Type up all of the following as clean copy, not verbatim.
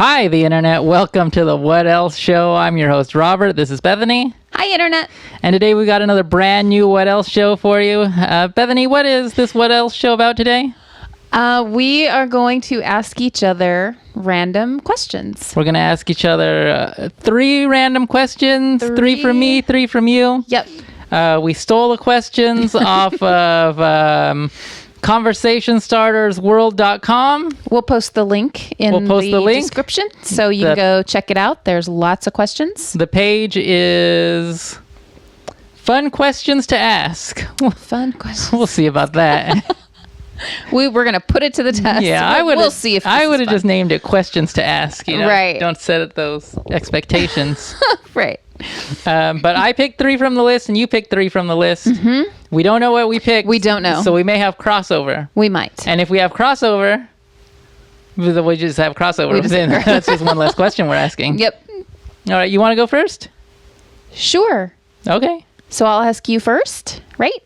Hi, the internet. Welcome to the What Else Show. I'm your host, Robert. This is Bethany. Hi, internet. And today we got another brand new What Else Show for you. Bethany, what is this What Else Show about today? We are going to ask each other random questions. We're going to ask each other 3 random questions. 3 from me, 3 from you. Yep. We stole the questions off of conversationstartersworld.com. We'll post the link in the description, so you can go check it out. There's lots of questions. The page is Fun Questions to Ask. Fun questions. We'll see about that. We're going to put it to the test. Yeah, we'll see if I would have just named it Questions to Ask. You know? Right. Don't set those expectations. Right. But I picked 3 from the list and you picked 3 from the list. Mm-hmm. We don't know what we picked. We don't know. So we may have crossover. We might. And if we have crossover, we just have crossover. Then that's just one less question we're asking. Yep. All right. You want to go first? Sure. Okay. So I'll ask you first, right?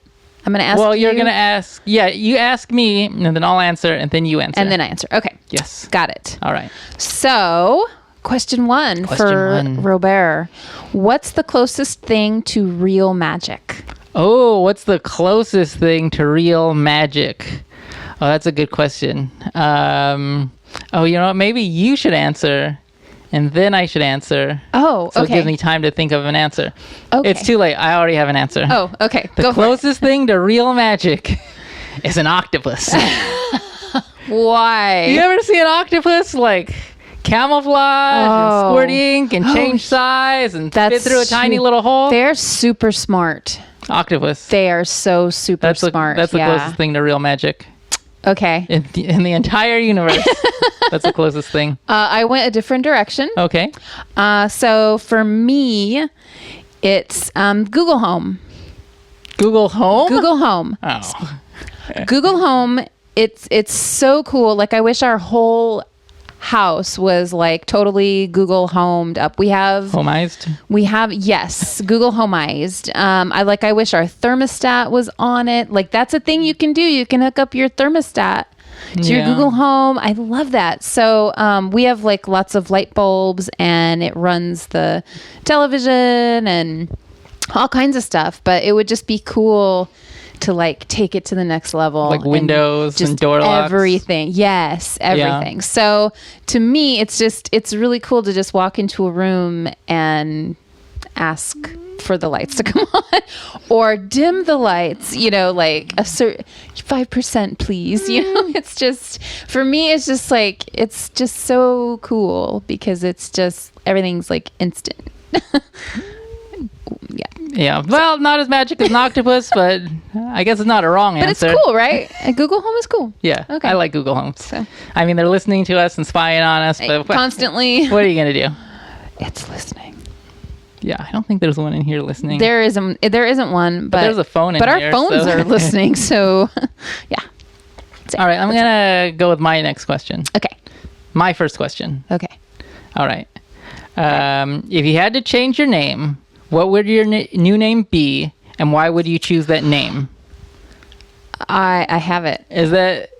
I'm going to ask you. Well, you're going to ask. Yeah, you ask me, and then I'll answer, and then you answer. And then I answer. Okay. Yes. Got it. All right. So, question one for Robert. What's the closest thing to real magic? Oh, what's the closest thing to real magic? Oh, that's a good question. You know what? Maybe you should answer, and then I should answer. Oh, so okay. it gives me time to think of an answer. Okay. It's too late. I already have an answer. Oh, okay. The closest thing to real magic is an octopus. Why? You ever see an octopus like camouflage and squirt ink and change size and fit through a tiny little hole? They're super smart. Octopus. They are so super smart. That's the closest thing to real magic. Okay. In the entire universe. That's the closest thing. I went a different direction. Okay. So for me, it's Google Home. Google Home? Google Home. Oh. Google Home, it's so cool. Like, I wish our whole house was like totally Google homed up. We have yes, Google Homeized. I wish our thermostat was on it. Like, that's a thing you can do. You can hook up your thermostat to your Google Home. I love that. So we have like lots of light bulbs, and it runs the television and all kinds of stuff. But it would just be cool to like take it to the next level, like windows and door locks, everything. Yes, everything. Yeah. So to me, it's really cool to just walk into a room and ask for the lights to come on or dim the lights, like a certain 5%, please. It's just, for me, it's just like, it's just so cool because it's just, everything's like instant. Yeah. Well, not as magic as an octopus, but I guess it's not a wrong answer. But it's cool, right? Google Home is cool. Yeah. Okay. I like Google Homes. So. I mean, they're listening to us and spying on us, but constantly. What are you going to do? It's listening. Yeah, I don't think there's one in here listening. There isn't one, but there's a phone in here. But our phones are listening, so yeah. All right, I'm going to go with my next question. Okay. My first question. Okay. All right. If you had to change your name, what would your new name be, and why would you choose that name? I have it. Is that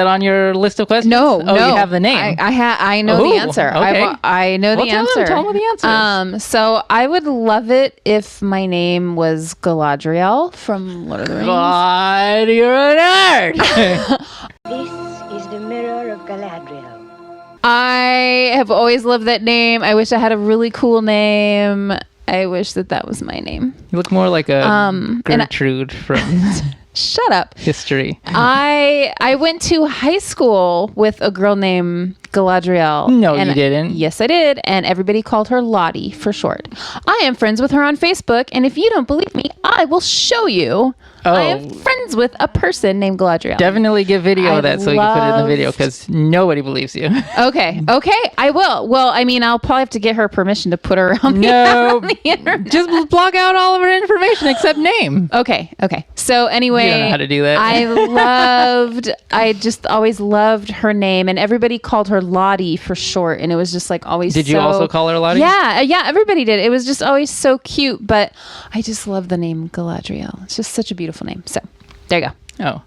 on your list of questions? No. You have the name. I know the answer. Okay. I know the answer. Tell me the answer. So I would love it if my name was Galadriel from Lord of the Rings. God, you're a nerd. This is the mirror of Galadriel. I have always loved that name. I wish I had a really cool name. I wish that was my name. You look more like a Gertrude from Shut up. history. I went to high school with a girl named Galadriel. No, you didn't. Yes, I did. And everybody called her Lottie for short. I am friends with her on Facebook. And if you don't believe me, I will show you. I am friends with a person named Galadriel. Definitely give video of that so you can put it in the video because nobody believes you. Okay, I will. Well, I mean, I'll probably have to get her permission to put her on the internet. Just block out all of her information except name. Okay. So anyway, you don't know how to do that. I just always loved her name, and everybody called her Lottie for short, and it was just like always. Did you also call her Lottie? Yeah, everybody did. It was just always so cute, but I just love the name Galadriel. It's just such a beautiful name. So there you go. Oh,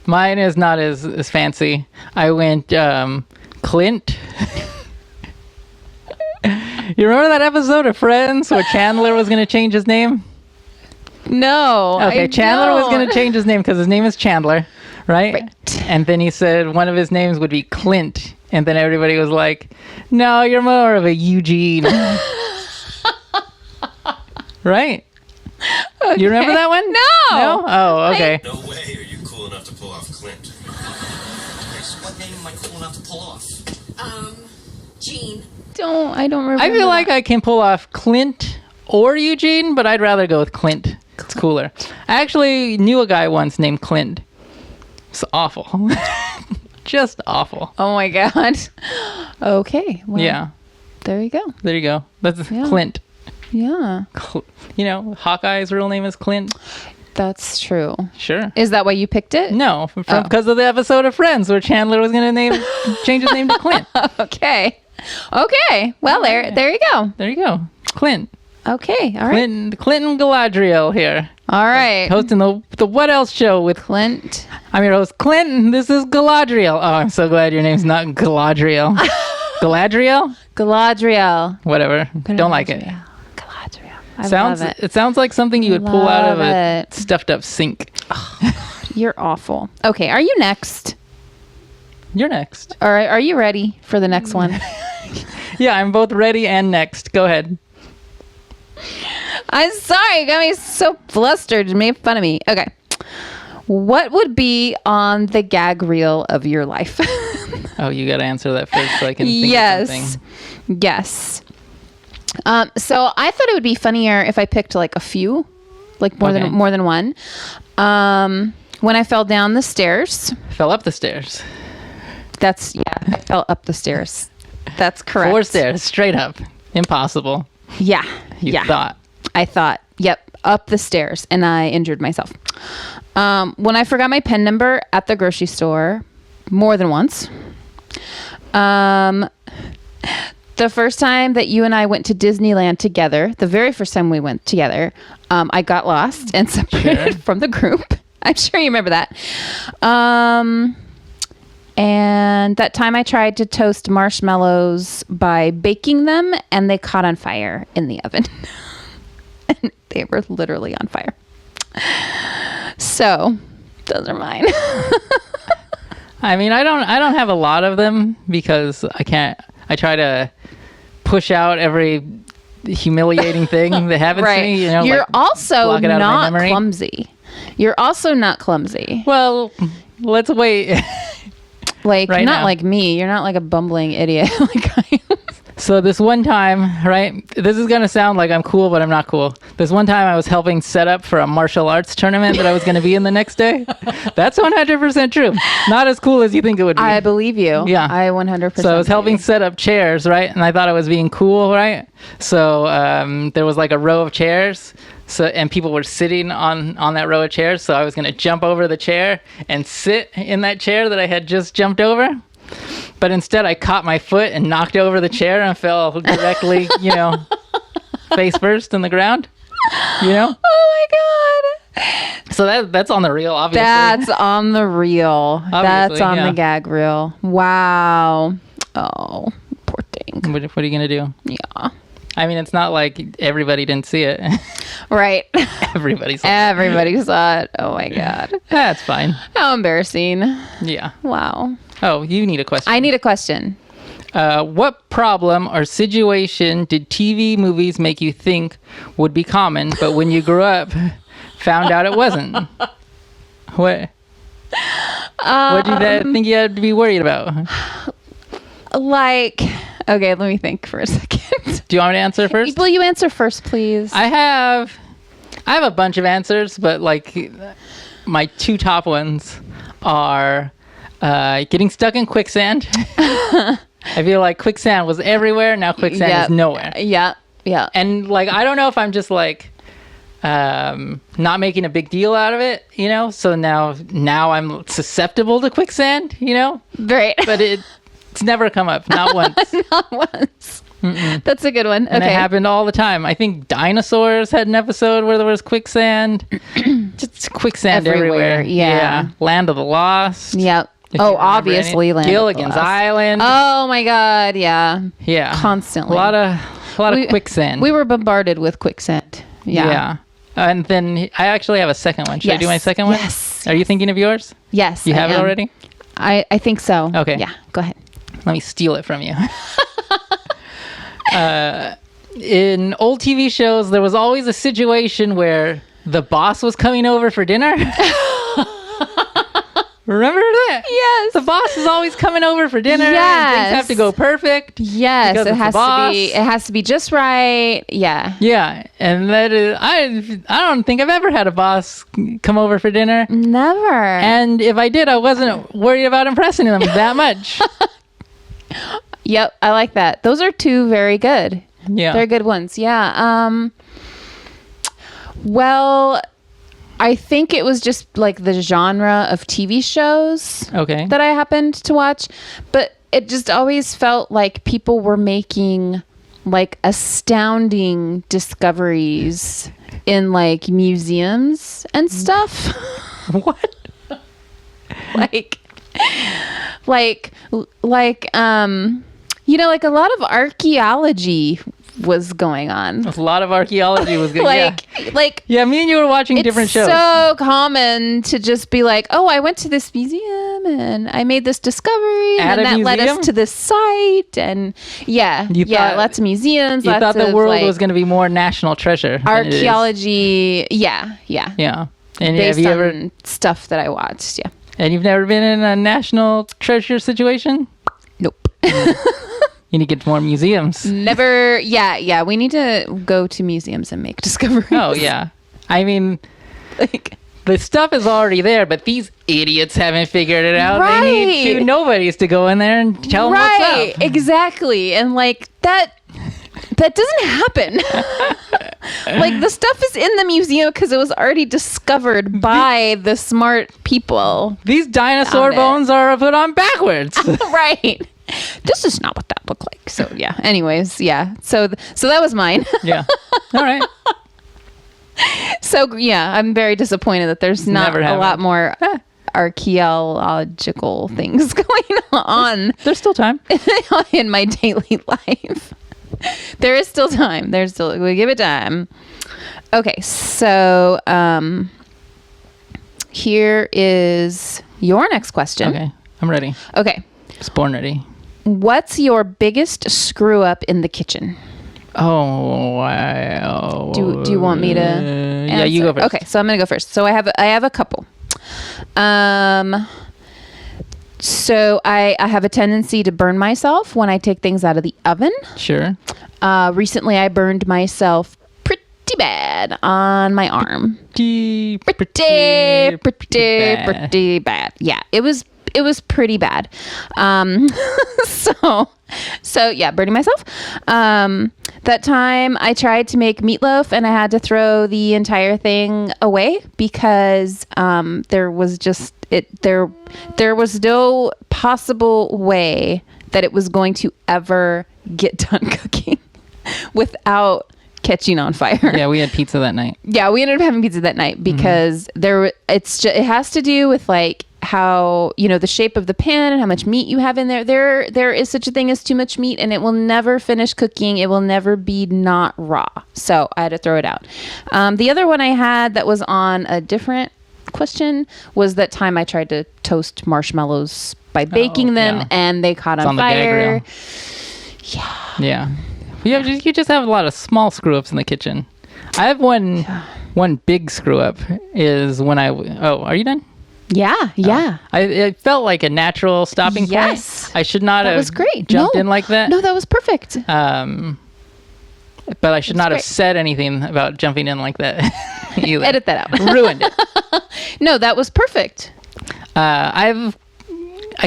mine is not as fancy. I went Clint. You remember that episode of Friends where Chandler was going to change his name? No. Okay, Chandler was going to change his name because his name is Chandler, right? And then he said one of his names would be Clint. And then everybody was like, no, you're more of a Eugene. Right? Okay. You remember that one? No. Oh, okay. No way are you cool enough to pull off Clint. What name am I cool enough to pull off? Gene. I don't remember. I feel like I can pull off Clint or Eugene, but I'd rather go with Clint. It's cooler. I actually knew a guy once named Clint. It's awful. Just awful. Oh my God. Okay. Well, yeah. There you go. There you go. That's Clint. Yeah. You know, Hawkeye's real name is Clint. That's true. Sure. Is that why you picked it? No, because of the episode of Friends where Chandler was going to change his name to Clint. Okay. Well, there you go. There you go. Clint. Okay. All right. Clinton Galadriel here. All right. Hosting the What Else show with Clint. I'm your host, Clinton. This is Galadriel. Oh, I'm so glad your name's not Galadriel. Galadriel? Galadriel. Whatever. Don't like it. Galadriel. I love it. It sounds like something you would pull out of a it. stuffed up sink. Oh, God, you're awful. Okay, are you next? You're next. All right, are you ready for the next one? Yeah, I'm both ready and next. Go ahead. I'm sorry, you got me so flustered and made fun of me. Okay. What would be on the gag reel of your life? Oh, you got to answer that first so I can think of something. Yes. So I thought it would be funnier if I picked like a few, like more than one. When I fell down the stairs. Fell up the stairs. I fell up the stairs. That's correct. 4 stairs, straight up. Impossible. Yeah. You thought. I thought, yep, up the stairs, and I injured myself. When I forgot my PIN number at the grocery store, more than once. The first time that you and I went to Disneyland together, the very first time we went together, I got lost and separated from the group. I'm sure you remember that. And that time I tried to toast marshmallows by baking them, and they caught on fire in the oven. And they were literally on fire. So, those are mine. I mean, I don't have a lot of them because I try to push out every humiliating thing that happens to me. You know, You're like also not clumsy. You're also not clumsy. Well, let's wait. Like, right not now. like me. You're not like a bumbling idiot like I am. So this one time, right? This is going to sound like I'm cool, but I'm not cool. This one time I was helping set up for a martial arts tournament that I was going to be in the next day. That's 100% true. Not as cool as you think it would be. I believe you. Yeah. I 100%. So I was helping set up chairs, right? And I thought I was being cool, right? So there was like a row of chairs. And people were sitting on that row of chairs. So I was going to jump over the chair and sit in that chair that I had just jumped over. But instead, I caught my foot and knocked over the chair and fell directly, face first in the ground. Oh my God. So that's on the reel, obviously. That's on the reel. That's on the gag reel. Wow. Oh, poor thing. What are you going to do? Yeah. I mean, it's not like everybody didn't see it. Right. Everybody saw Everybody saw it. Oh my God. That's fine. How embarrassing. Yeah. Wow. Oh, you need a question. I need a question. What problem or situation did TV movies make you think would be common, but when you grew up, found out it wasn't? What did you think you had to be worried about? Okay, let me think for a second. Do you want me to answer first? Will you answer first, please? I have a bunch of answers, but like my 2 top ones are getting stuck in quicksand. I feel like quicksand was everywhere. Now quicksand is nowhere. Yeah. And like, I don't know if I'm just like not making a big deal out of it, So now I'm susceptible to quicksand, Right. But it's never come up, not once. Not once. Mm-mm. That's a good one. And okay. it happened all the time. I think Dinosaurs had an episode where there was quicksand. Just quicksand everywhere. Yeah. Land of the Lost. Yep. Obviously, Land Gilligan's of the Lost. Island. Oh my God, yeah. Yeah. Constantly. A A lot of quicksand. We were bombarded with quicksand. Yeah. And then I actually have a second one. Should I do my second one? Yes. Are you thinking of yours? Yes. You have it already? I think so. Okay. Yeah. Go ahead. Let me steal it from you. In old TV shows, there was always a situation where the boss was coming over for dinner. Remember that? Yes. The boss is always coming over for dinner. Yes. And things have to go perfect. Yes. It has to be just right. Yeah. Yeah. And that is, I don't think I've ever had a boss come over for dinner. Never. And if I did, I wasn't worried about impressing them that much. Yep. I like that. Those are two very good. Yeah. They're good ones. Yeah. Well, I think it was just like the genre of TV shows that I happened to watch, but it just always felt like people were making like astounding discoveries in like museums and stuff. What? like you know, like a lot of archaeology was going on. A lot of archaeology was good. Yeah, me and you were watching different shows. It's so common to just be like, oh, I went to this museum and I made this discovery and then that led us to this site. And lots of museums. You thought the world like, was going to be more national treasure. Archaeology. Yeah. Yeah. And based have you on ever stuff that I watched. Yeah. And you've never been in a national treasure situation? Nope. You need to get to more museums. Never. Yeah. We need to go to museums and make discoveries. Oh, yeah. I mean, like, the stuff is already there, but these idiots haven't figured it out. Right. They need two nobodies to go in there and tell them what's up. Exactly. And like that doesn't happen. Like the stuff is in the museum because it was already discovered by the smart people. These dinosaur bones are put on backwards. Right. This is not what that looked like. So yeah. Anyways, yeah. So that was mine. Yeah. All right. So yeah, I'm very disappointed that there's not a lot more archaeological things going on. There's still time in my daily life. There is still time. We give it time. Okay, so here is your next question. Okay, I'm ready. Okay. Just born ready. What's your biggest screw up in the kitchen? Oh, wow. Do you want me to answer? Yeah, you go first. Okay, so I'm going to go first. So I have a couple. So I have a tendency to burn myself when I take things out of the oven. Sure. Recently I burned myself pretty bad on my arm. Pretty bad. Yeah, it was pretty bad. So yeah, burning myself. That time I tried to make meatloaf and I had to throw the entire thing away because there was no possible way that it was going to ever get done cooking without catching on fire. Yeah, we had pizza that night. Yeah, we ended up having pizza that night because it has to do with like how, you know, the shape of the pan and how much meat you have in there. There is such a thing as too much meat and it will never finish cooking. It will never be not raw. So I had to throw it out. The other one I had that was on a different question was that time I tried to toast marshmallows by baking them and they caught on fire. Yeah. You just have a lot of small screw ups in the kitchen. I have one big screw up is when are you done? Yeah. It felt like a natural stopping point. Yes. I should not have jumped in like that. No, that was perfect. But I should not have said anything about jumping in like that either. Edit that out. Ruined it. No, that was perfect. I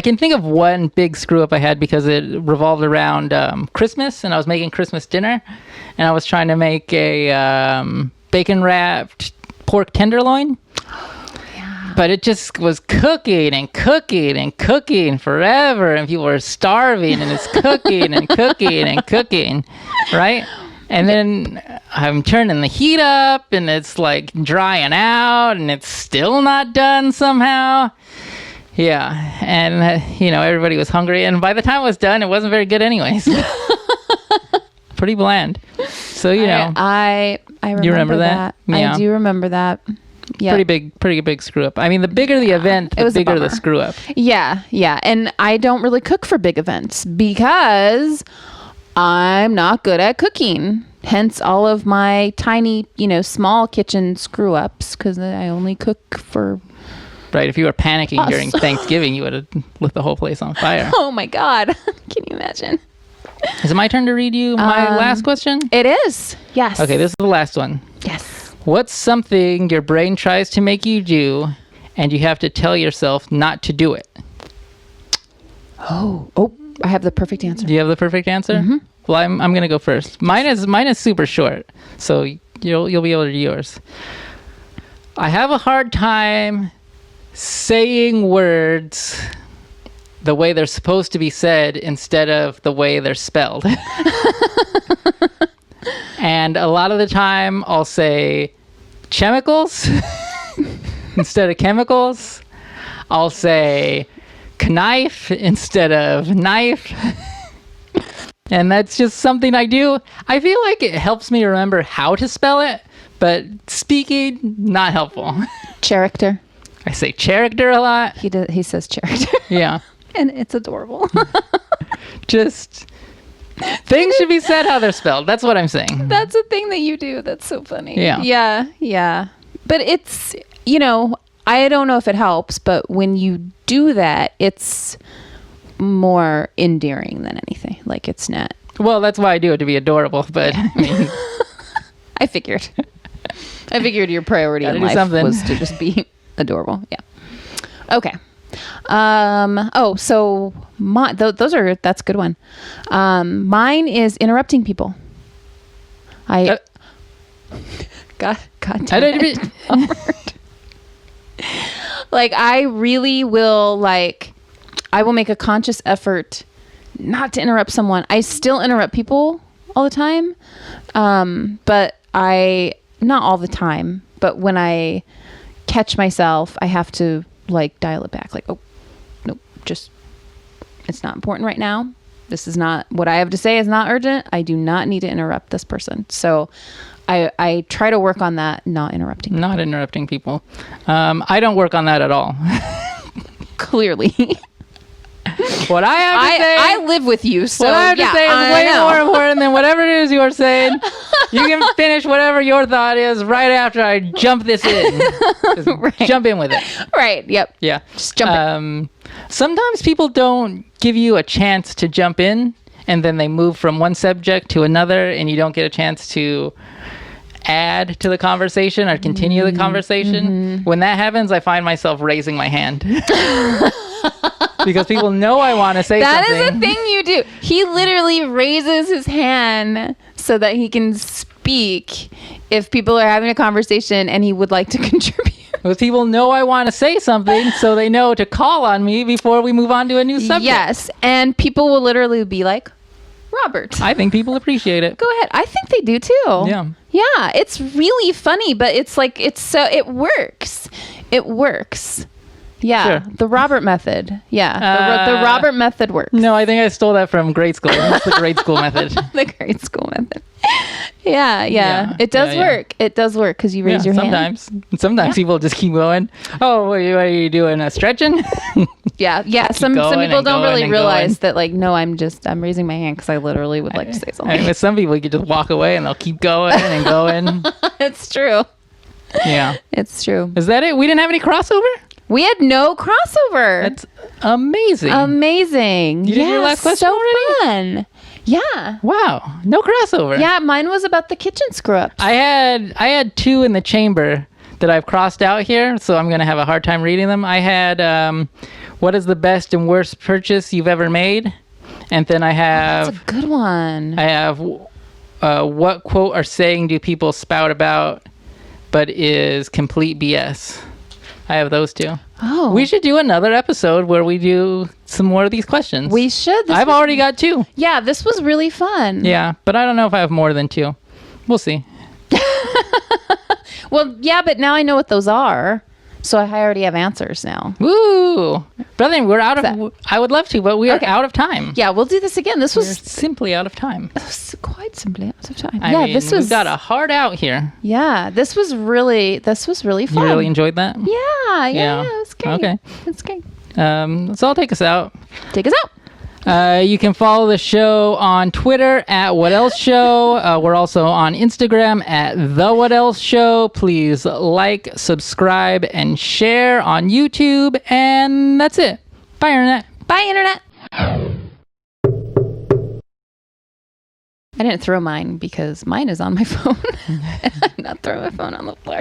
can think of one big screw up I had because it revolved around Christmas and I was making Christmas dinner and I was trying to make a bacon wrapped pork tenderloin. But it just was cooking and cooking and cooking forever. And people were starving and it's cooking and cooking and cooking. Right? And then I'm turning the heat up and it's like drying out and it's still not done somehow. Yeah. And, everybody was hungry. And by the time it was done, it wasn't very good anyways. pretty bland. So you know, I remember, you remember that? Yeah. I do remember that. Yeah, pretty big screw up. I mean, the bigger the event, the bigger the screw up. Yeah, and I don't really cook for big events because I'm not good at cooking. Hence all of my tiny, small kitchen screw ups because I only cook for. Right. If you were panicking during Thanksgiving, you would have lit the whole place on fire. Oh my God. Can you imagine? Is it my turn to read you my last question? It is. Yes. Okay, this is the last one. Yes. What's something your brain tries to make you do and you have to tell yourself not to do it? Oh, I have the perfect answer. Do you have the perfect answer? Mm-hmm. Well, I'm going to go first. Mine is super short, so you'll be able to do yours. I have a hard time saying words the way they're supposed to be said instead of the way they're spelled. And a lot of the time I'll say chemicals instead of chemicals. I'll say knife instead of knife. And that's just something I do. I feel like it helps me remember how to spell it, but speaking, not helpful. Character. I say character a lot. He says character. Yeah. And it's adorable. Just things should be said how they're spelled. That's what I'm saying. That's a thing that you do. That's so funny. Yeah. Yeah. But it's, I don't know if it helps, but when you do that, it's more endearing than anything. Like it's not. Well, that's why I do it, to be adorable, but I mean. I figured your priority in life was to just be adorable. Yeah. Okay. So that's a good one. Mine is interrupting people. God damn it. Like I really will I will make a conscious effort not to interrupt someone. I still interrupt people all the time. But not all the time, but when I catch myself, I have to dial it back. Oh, nope, just, it's not important right now. This is not, what I have to say is not urgent. I do not need to interrupt this person. So I try to work on that, not interrupting people. Not interrupting people. I don't work on that at all. Clearly. What I have to say, I live with you, so what I have to say is way more important than whatever it is you're saying. You can finish whatever your thought is right after I jump this in. Just jump in with it. Right. Yep. Yeah. Just jump in. Sometimes people don't give you a chance to jump in, and then they move from one subject to another, and you don't get a chance to add to the conversation or continue the conversation. Mm-hmm. When that happens, I find myself raising my hand. Because people know I want to say something. That is a thing you do. He literally raises his hand so that he can speak if people are having a conversation and he would like to contribute. Because people know I want to say something, so they know to call on me before we move on to a new subject. Yes, and people will literally be like, Robert. I think people appreciate it. Go ahead. I think they do too. Yeah. Yeah, it's really funny, but it works. It works. Yeah, sure. The Robert method. Yeah, the Robert method works. No, I think I stole that from grade school. That's the grade school method. The grade school method. Yeah. It does work. It does work because you raise your hand. Sometimes people just keep going. Oh, what are you doing? Stretching? Yeah. Some people don't really realize that. No, I'm raising my hand because I literally would like to say something. With some people, you can just walk away and they'll keep going and going. It's true. Yeah, it's true. Is that it? We didn't have any crossover? We had no crossover. That's amazing. You did your last question already? Fun. Yeah. Wow. No crossover. Yeah, mine was about the kitchen screw-ups. I had two in the chamber that I've crossed out here, so I'm going to have a hard time reading them. I had what is the best and worst purchase you've ever made? And then I have... that's a good one. I have what quote or saying do people spout about but is complete BS? I have those two. Oh. We should do another episode where we do some more of these questions. We should. I've already got two. Yeah, this was really fun. Yeah, but I don't know if I have more than two. We'll see. Well, yeah, but now I know what those are. So I already have answers now. Woo! Brother, we're out of... I would love to, but we are out of time. Yeah, we'll do this again. We're simply out of time. Quite simply out of time. I mean, we've got a hard out here. Yeah, this was really fun. You really enjoyed that? Yeah, it was great. Okay. It's great. So I'll take us out. Take us out. You can follow the show on Twitter at What Else Show. We're also on Instagram at The What Else Show. Please like, subscribe, and share on YouTube. And that's it. Bye, Internet. Bye, Internet. I didn't throw mine because mine is on my phone. I'm not throwing my phone on the floor.